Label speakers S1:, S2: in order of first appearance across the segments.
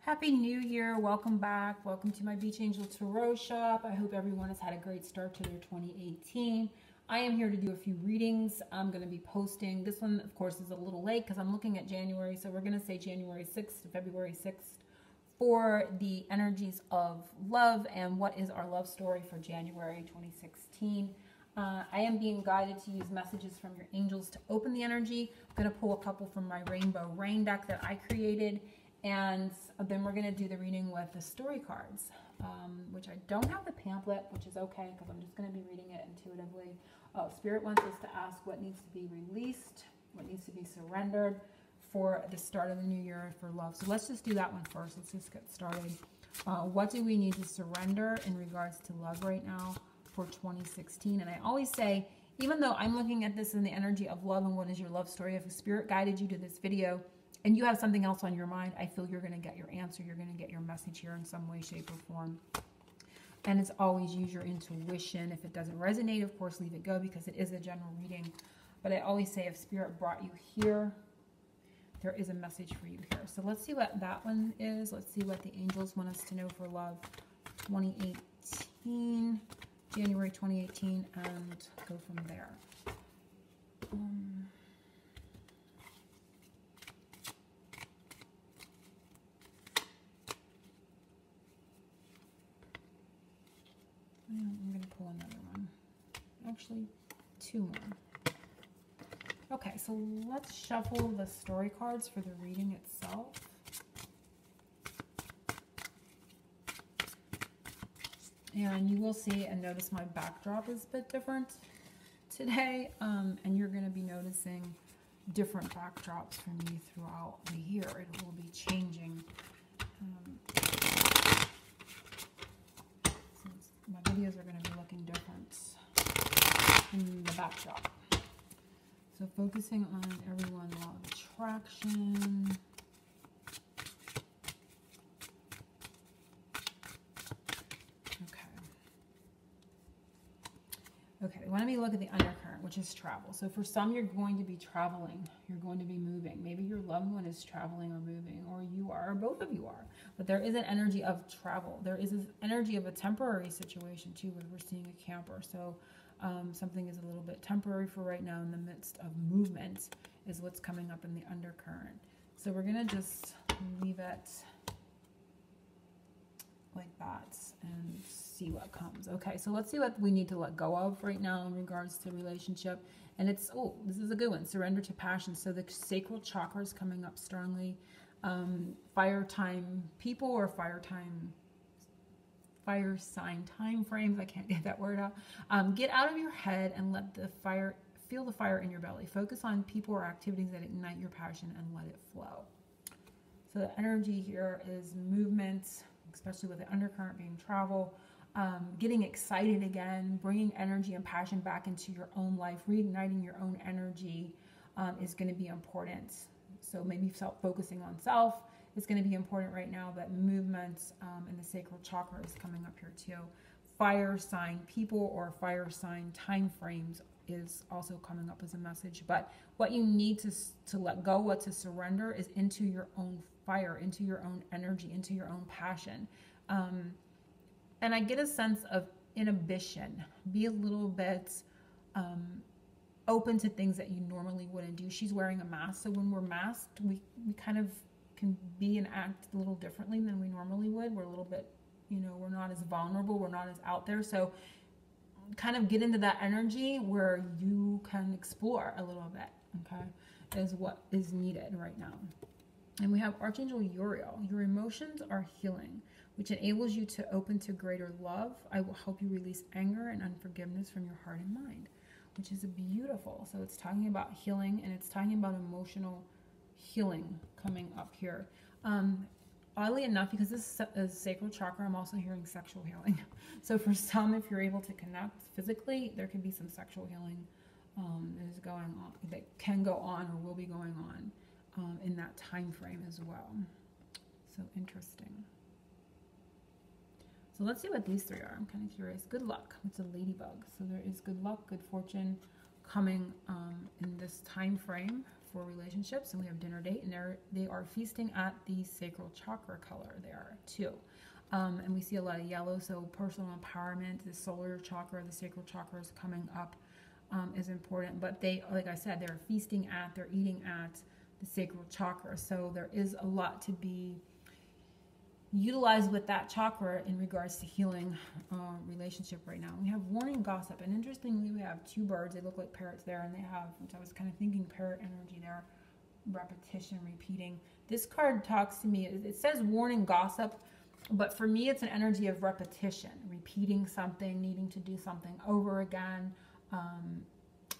S1: Happy New Year. Welcome back. Welcome to my Beach Angel Tarot shop. I hope everyone has had a great start to their 2018. I am here to do a few readings. I'm going to be posting. This one, of course, is a little late because I'm looking at January. So we're going to say January 6th to February 6th for the energies of love and what is our love story for January 2016. I am being guided to use messages from your angels to open the energy. I'm going to pull a couple from my Rainbow Rain deck that I created. And then we're going to do the reading with the story cards, which I don't have the pamphlet, which is okay because I'm just going to be reading it intuitively. Spirit wants us to ask what needs to be released, what needs to be surrendered for the start of the new year for love. So let's just do that one first. Let's just get started. What do we need to surrender in regards to love right now for 2016? And I always say, even though I'm looking at this in the energy of love and what is your love story, if a spirit guided you to this video, and you have something else on your mind, I feel you're going to get your answer. You're going to get your message here in some way, shape, or form. And it's always use your intuition. If it doesn't resonate, of course, leave it go because it is a general reading. But I always say if Spirit brought you here, there is a message for you here. So let's see what that one is. Let's see what the angels want us to know for love 2018, January 2018, and go from there. I'm going to pull another one. Actually, two more. Okay, so let's shuffle the story cards for the reading itself. And you will see and notice my backdrop is a bit different today. And you're going to be noticing different backdrops for me throughout the year. It will be changing. My videos are going to be looking different in the backdrop. So focusing on everyone, law of attraction. Okay, we want to look at the undercurrent, which is travel. So for some, you're going to be traveling. You're going to be moving. Maybe your loved one is traveling or moving, or you are, or both of you are. But there is an energy of travel. There is an energy of a temporary situation, too, where we're seeing a camper. So something is a little bit temporary for right now in the midst of movement is what's coming up in the undercurrent. So we're going to just leave it like that and see what comes. Okay, so let's see what we need to let go of right now in regards to relationship. And it's, oh, this is a good one, surrender to passion. So the sacral chakra is coming up strongly. Fire time people or fire sign time frames. I can't get that word out. Get out of your head and let the fire, feel the fire in your belly. Focus on people or activities that ignite your passion and let it flow. So the energy here is movement, especially with the undercurrent being travel, getting excited again, bringing energy and passion back into your own life, reigniting your own energy is going to be important. So maybe focusing on self is going to be important right now, but movement in the sacral chakra is coming up here too. Fire sign people or fire sign time frames is also coming up as a message. But what you need to let go, what to surrender is into your own fire, into your own energy, into your own passion. And I get a sense of inhibition. Be a little bit open to things that you normally wouldn't do. She's wearing a mask, so when we're masked, we kind of can be and act a little differently than we normally would. We're a little bit, you know, we're not as vulnerable, we're not as out there. So kind of get into that energy where you can explore a little bit, okay, is what is needed right now. And we have Archangel Uriel. Your emotions are healing, which enables you to open to greater love. I will help you release anger and unforgiveness from your heart and mind, which is beautiful. So it's talking about healing, and it's talking about emotional healing coming up here. Oddly enough, because this is sacral chakra, I'm also hearing sexual healing. So for some, if you're able to connect physically, there can be some sexual healing that is going on, that can go on or will be going on in that time frame as well. So interesting. So let's see what these three are. I'm kind of curious. Good luck. It's a ladybug. So there is good luck, good fortune coming in this time frame for relationships, and we have dinner date, and they are feasting at the sacral chakra color there too. And we see a lot of yellow, so personal empowerment, the solar chakra, the sacral chakra is coming up is important. But they, like I said, they're feasting at, they're eating at the sacral chakra. So there is a lot to be utilized with that chakra in regards to healing relationship right now. We have warning gossip, and interestingly, we have two birds. They look like parrots there, and they have, which I was kind of thinking parrot energy there, repetition, repeating. This card talks to me, it says warning gossip, but for me, it's an energy of repetition, repeating something, needing to do something over again.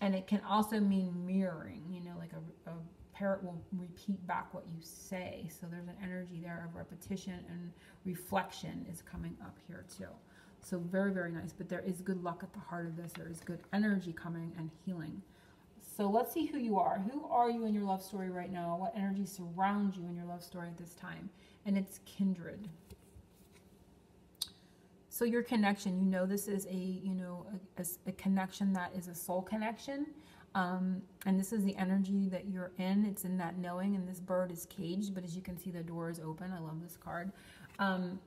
S1: And it can also mean mirroring, you know, like a parrot will repeat back what you say. So there's an energy there of repetition, and reflection is coming up here too. So very, very nice. But there is good luck at the heart of this. There is good energy coming and healing. So let's see who you are. Who are you in your love story right now? What energy surrounds you in your love story at this time? And it's kindred. So your connection, you know, this is a connection that is a soul connection. And this is the energy that you're in. It's in that knowing, and this bird is caged, but as you can see, the door is open. I love this card. And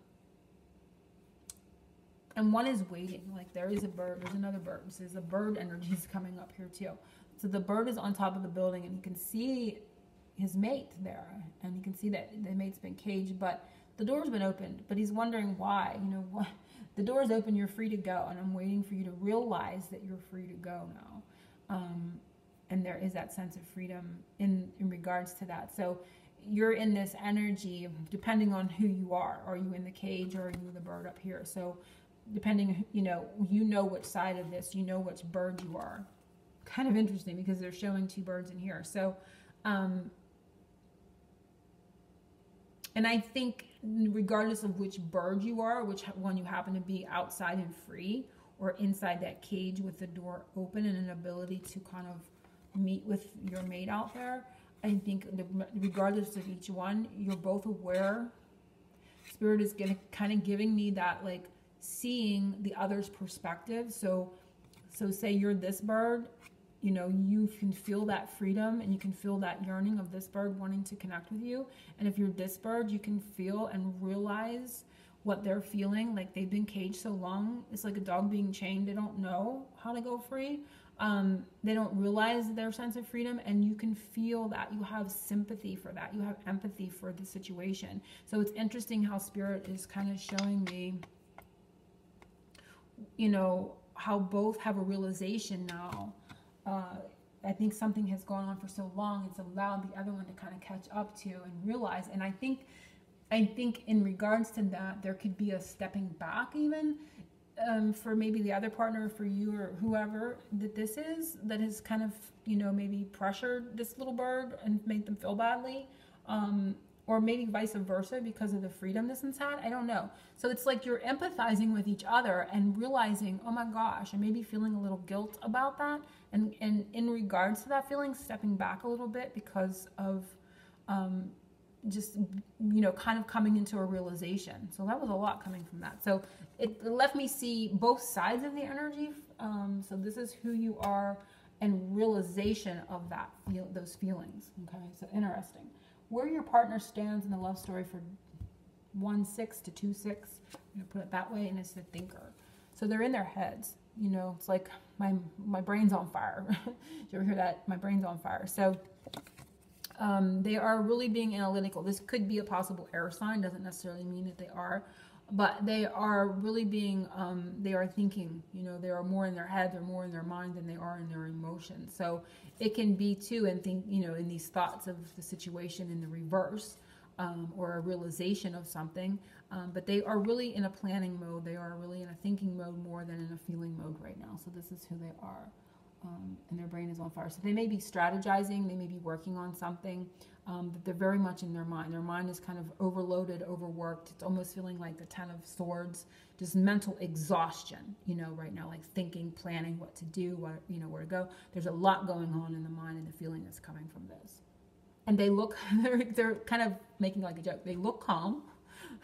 S1: one is waiting. Like there is a bird, there's another bird. So there's a bird energy is coming up here too. So the bird is on top of the building, and you can see his mate there, and you can see that the mate's been caged, but the door's been opened, but he's wondering why, you know, what, the door's open, you're free to go, and I'm waiting for you to realize that you're free to go now. And there is that sense of freedom in regards to that. So you're in this energy, depending on who you are. Are you in the cage, or are you the bird up here? So depending, you know which side of this, you know which bird you are. Kind of interesting, because they're showing two birds in here. So, and I think regardless of which bird you are, which one you happen to be, outside and free, or inside that cage with the door open and an ability to kind of meet with your mate out there, I think regardless of each one, you're both aware. Spirit is kind of giving me that, like, seeing the other's perspective. So say you're this bird, you know, you can feel that freedom, and you can feel that yearning of this bird wanting to connect with you. And if you're this bird, you can feel and realize what they're feeling. Like they've been caged so long. It's like a dog being chained. They don't know how to go free. They don't realize their sense of freedom, and you can feel that. You have sympathy for that. You have empathy for the situation. So it's interesting how Spirit is kind of showing me, you know, how both have a realization now. I think something has gone on for so long, it's allowed the other one to kind of catch up to and realize. And I think in regards to that, there could be a stepping back even for maybe the other partner, for you or whoever that this is, that has kind of, you know, maybe pressured this little bird and made them feel badly. Or maybe vice versa because of the freedom this one's had. I don't know. So it's like you're empathizing with each other and realizing, oh my gosh, and maybe feeling a little guilt about that. And in regards to that feeling, stepping back a little bit because of just, you know, kind of coming into a realization. So that was a lot coming from that. So it left me see both sides of the energy. So this is who you are, and realization of that, those feelings. Okay, so interesting. Where your partner stands in the love story for 1-6 to 2-6, I'm gonna put it that way, and it's the thinker. So they're in their heads. You know, it's like my brain's on fire. Did you ever hear that? My brain's on fire. So they are really being analytical. This could be a possible air sign. Doesn't necessarily mean that they are, but they are really being. They are thinking. You know, they are more in their head. They're more in their mind than they are in their emotions. So it can be too, and think, you know, in these thoughts of the situation in the reverse, or a realization of something. But they are really in a planning mode. They are really in a thinking mode more than in a feeling mode right now. So this is who they are. And their brain is on fire. So they may be strategizing, they may be working on something, but they're very much in their mind. Their mind is kind of overloaded, overworked. It's almost feeling like the 10 of Swords, just mental exhaustion, you know, right now, like thinking, planning what to do, what, you know, where to go. There's a lot going on in the mind and the feeling that's coming from this. And they look, they're kind of making like a joke. They look calm.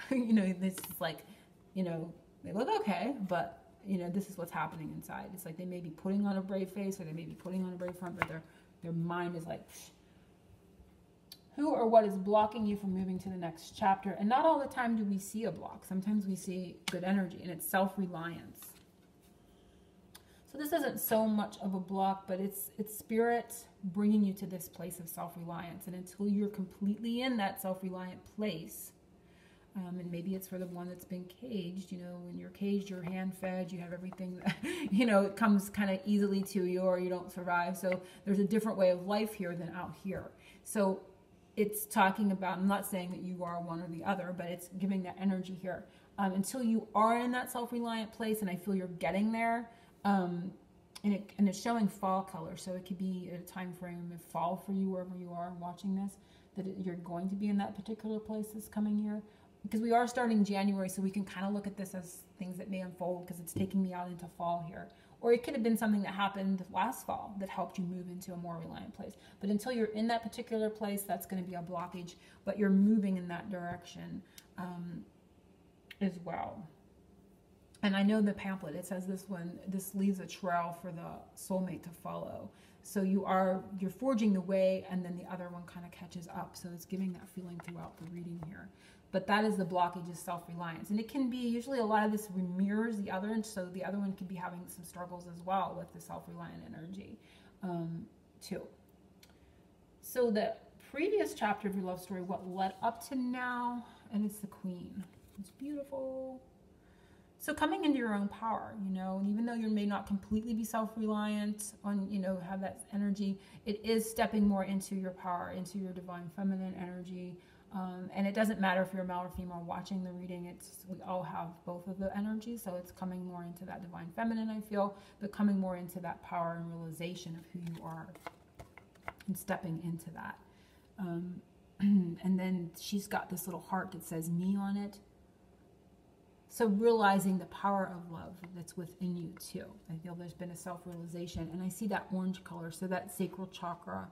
S1: You know, this is like, you know, they look okay, but you know, this is what's happening inside. It's like they may be putting on a brave face, or they may be putting on a brave front, but their mind is like, Who or what is blocking you from moving to the next chapter? And not all the time do we see a block. Sometimes we see good energy, and it's self-reliance. So this isn't so much of a block, but it's spirit bringing you to this place of self-reliance. And until you're completely in that self-reliant place, and maybe it's for the one that's been caged, you know, when you're caged, you're hand-fed, you have everything, that, you know, it comes kind of easily to you, or you don't survive. So there's a different way of life here than out here. So it's talking about, I'm not saying that you are one or the other, but it's giving that energy here. Until you are in that self-reliant place, and I feel you're getting there, and it's showing fall color. So it could be at a time frame of fall for you, wherever you are watching this, that you're going to be in that particular place this coming year. Because we are starting January, so we can kind of look at this as things that may unfold, because it's taking me out into fall here. Or it could have been something that happened last fall that helped you move into a more reliant place. But until you're in that particular place, that's going to be a blockage. But you're moving in that direction as well. And I know the pamphlet, it says this leaves a trail for the soulmate to follow. So you're forging the way, and then the other one kind of catches up. So it's giving that feeling throughout the reading here. But that is the blockage, is self-reliance. And it can be, usually a lot of this mirrors the other, and so the other one could be having some struggles as well with the self-reliant energy too. So the previous chapter of your love story, what led up to now, and it's the Queen. It's beautiful. So coming into your own power, you know, and even though you may not completely be self-reliant on, you know, have that energy, it is stepping more into your power, into your divine feminine energy. And it doesn't matter if you're male or female watching the reading, we all have both of the energies. So it's coming more into that divine feminine, I feel, but coming more into that power and realization of who you are and stepping into that. And then she's got this little heart that says me on it. So realizing the power of love that's within you too. I feel there's been a self-realization, and I see that orange color. So that sacral chakra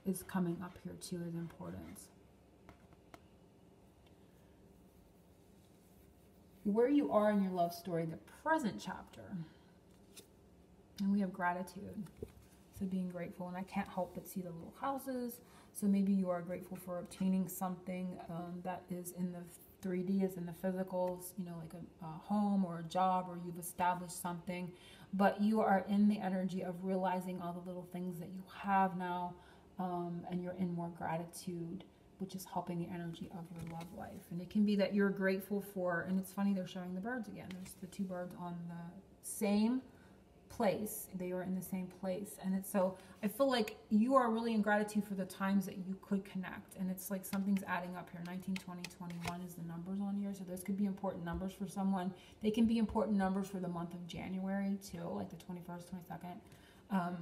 S1: is coming up here too as importance. Where you are in your love story, the present chapter. And we have gratitude. So being grateful, and I can't help but see the little houses. So maybe you are grateful for obtaining something that is in the 3D, is in the physicals, you know, like a home or a job, or you've established something, but you are in the energy of realizing all the little things that you have now, and you're in more gratitude, which is helping the energy of your love life. And it can be that you're grateful for, and it's funny, they're showing the birds again. There's the two birds on the same place. They are in the same place. And it's so, I feel like you are really in gratitude for the times that you could connect. And it's like something's adding up here. 19, 20, 21 is the numbers on here. So those could be important numbers for someone. They can be important numbers for the month of January too, like the 21st, 22nd,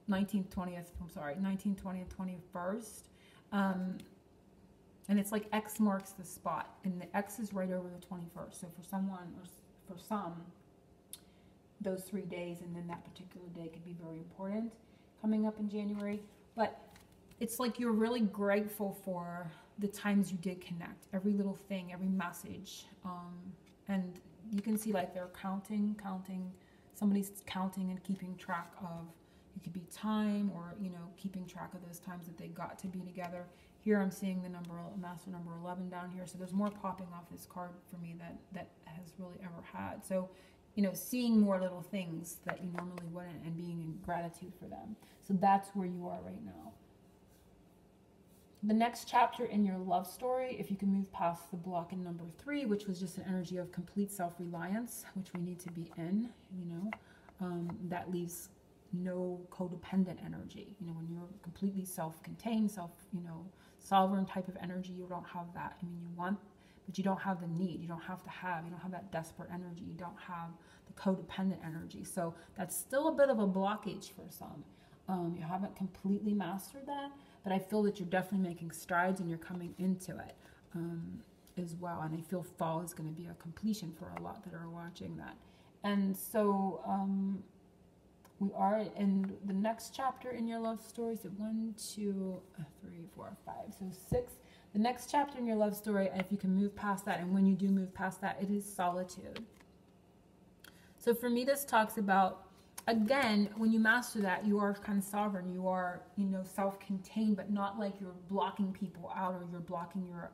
S1: 19th, 20th, I'm sorry, 19th, 20th, 21st. And it's like X marks the spot, and the X is right over the 21st. So for someone, or for some, those 3 days, and then that particular day could be very important coming up in January. But it's like you're really grateful for the times you did connect, every little thing, every message. And you can see like they're counting, somebody's counting and keeping track of, it could be time, or, you know, keeping track of those times that they got to be together. Here I'm seeing the number, master number 11 down here. So there's more popping off this card for me that has really ever had. So, you know, seeing more little things that you normally wouldn't, and being in gratitude for them. So that's where you are right now. The next chapter in your love story, if you can move past the block in number 3, which was just an energy of complete self-reliance, which we need to be in, you know, that leaves no codependent energy. You know, when you're completely self-contained, you know, sovereign type of energy, you don't have that. I mean, you want, but you don't have the need. You don't have that desperate energy. You don't have the codependent energy. So that's still a bit of a blockage for some. You haven't completely mastered that, but I feel that you're definitely making strides, and you're coming into it as well. And I feel fall is going to be a completion for a lot that are watching that. And so we are in the next chapter in your love story. So 1, 2, 3, 4, 5. So 6. The next chapter in your love story, if you can move past that, and when you do move past that, it is solitude. So for me, this talks about again, when you master that, you are kind of sovereign. You are, you know, self-contained, but not like you're blocking people out or you're blocking your